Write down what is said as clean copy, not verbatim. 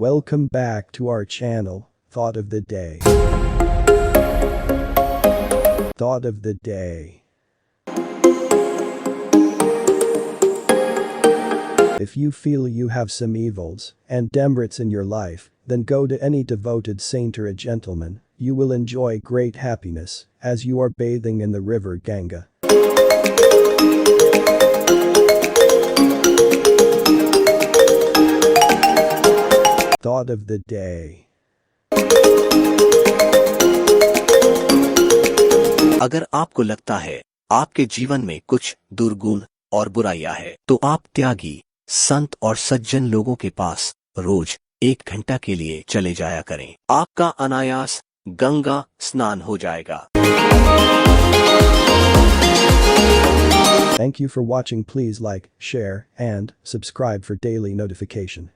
Welcome back to our channel, Thought of the Day. Thought of the Day. If you feel you have some evils and demerits in your life, then go to any devoted saint or a gentleman. You will enjoy great happiness as you are bathing in the river Ganga. Thought of the Day. अगर आपको लगता है आपके जीवन में कुछ दुर्गुण और बुराइयां है तो आप त्यागी संत और सज्जन लोगों के पास रोज 1 घंटा के लिए चले जाया करें। आपका अनायास गंगा स्नान हो जाएगा। Thank you for watching. Please like, share, and subscribe for daily notification.